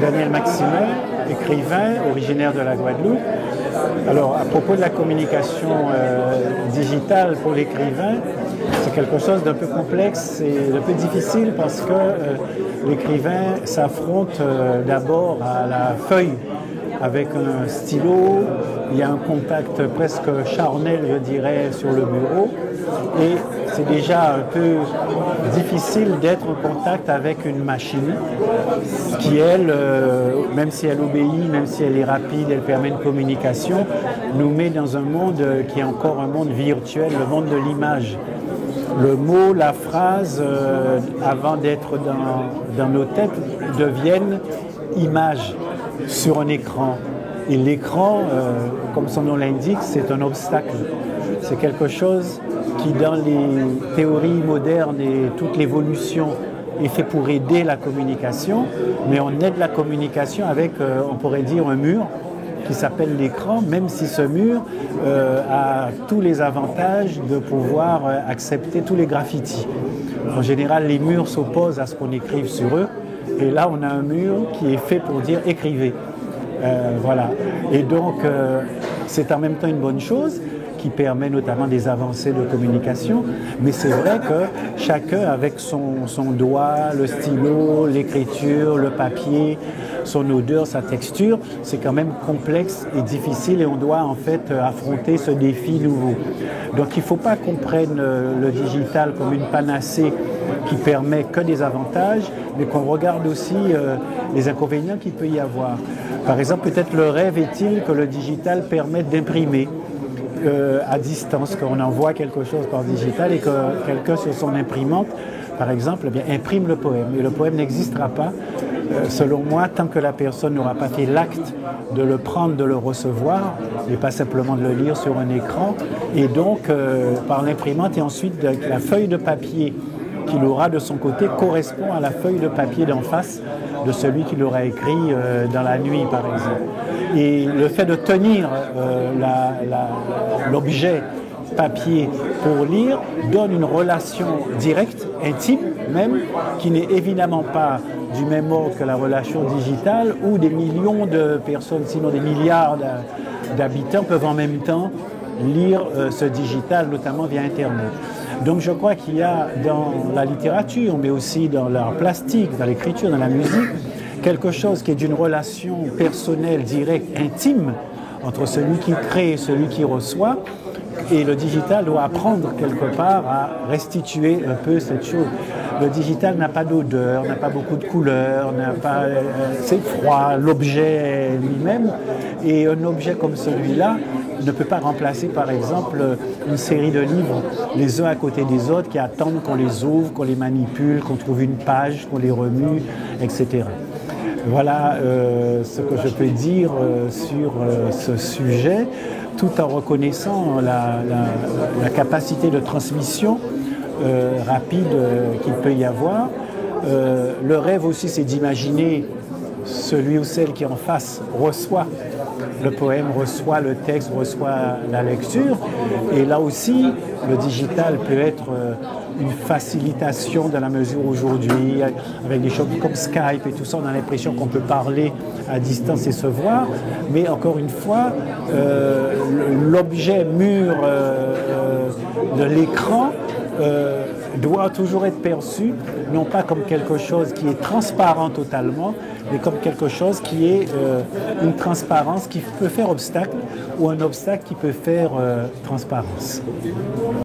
Daniel Maximin, écrivain, originaire de la Guadeloupe. Alors, à propos de la communication digitale pour l'écrivain, c'est quelque chose d'un peu complexe et d'un peu difficile parce que l'écrivain s'affronte d'abord à la feuille avec un stylo, il y a un contact presque charnel, je dirais, sur le bureau, et c'est déjà un peu difficile d'être en contact avec une machine qui, elle, même si elle obéit, même si elle est rapide, elle permet une communication, nous met dans un monde qui est encore un monde virtuel, le monde de l'image. Le mot, la phrase, avant d'être dans nos têtes, deviennent images sur un écran. Et l'écran, comme son nom l'indique, c'est un obstacle. C'est quelque chose qui, dans les théories modernes et toute l'évolution, est fait pour aider la communication, mais on aide la communication avec, on pourrait dire, un mur qui s'appelle l'écran, même si ce mur a tous les avantages de pouvoir accepter tous les graffitis. En général, les murs s'opposent à ce qu'on écrive sur eux, et là, on a un mur qui est fait pour dire « écrivez ». Voilà. Et donc, c'est en même temps une bonne chose qui permet notamment des avancées de communication, mais c'est vrai que chacun avec son doigt, le stylo, l'écriture, le papier, son odeur, sa texture, c'est quand même complexe et difficile et on doit en fait affronter ce défi nouveau. Donc il ne faut pas qu'on prenne le digital comme une panacée qui permet que des avantages, mais qu'on regarde aussi les inconvénients qu'il peut y avoir. Par exemple, peut-être le rêve est-il que le digital permette d'imprimer à distance, qu'on envoie quelque chose par digital et que quelqu'un sur son imprimante, par exemple, eh bien, imprime le poème. Et le poème n'existera pas, selon moi, tant que la personne n'aura pas fait l'acte de le prendre, de le recevoir, et pas simplement de le lire sur un écran. Et donc, par l'imprimante et ensuite la feuille de papier qu'il aura de son côté correspond à la feuille de papier d'en face de celui qui l'aura écrit dans la nuit, par exemple. Et le fait de tenir l'objet papier pour lire donne une relation directe, intime même, qui n'est évidemment pas du même ordre que la relation digitale où des millions de personnes, sinon des milliards d'habitants peuvent en même temps lire ce digital, notamment via Internet. Donc je crois qu'il y a dans la littérature, mais aussi dans l'art plastique, dans l'écriture, dans la musique, quelque chose qui est d'une relation personnelle, directe, intime entre celui qui crée et celui qui reçoit. Et le digital doit apprendre quelque part à restituer un peu cette chose. Le digital n'a pas d'odeur, n'a pas beaucoup de couleurs, c'est froid, l'objet lui-même. Et un objet comme celui-là ne peut pas remplacer, par exemple, une série de livres, les uns à côté des autres, qui attendent qu'on les ouvre, qu'on les manipule, qu'on trouve une page, qu'on les remue, etc. Voilà ce que je peux dire sur ce sujet, tout en reconnaissant la capacité de transmission rapide qu'il peut y avoir. Le rêve aussi, c'est d'imaginer celui ou celle qui en face reçoit le poème, reçoit le texte, reçoit la lecture. Et là aussi, le digital peut être une facilitation dans la mesure aujourd'hui, avec des choses comme Skype et tout ça, on a l'impression qu'on peut parler à distance et se voir. Mais encore une fois, l'objet mûr de l'écran doit toujours être perçu, non pas comme quelque chose qui est transparent totalement, mais comme quelque chose qui est une transparence qui peut faire obstacle ou un obstacle qui peut faire transparence.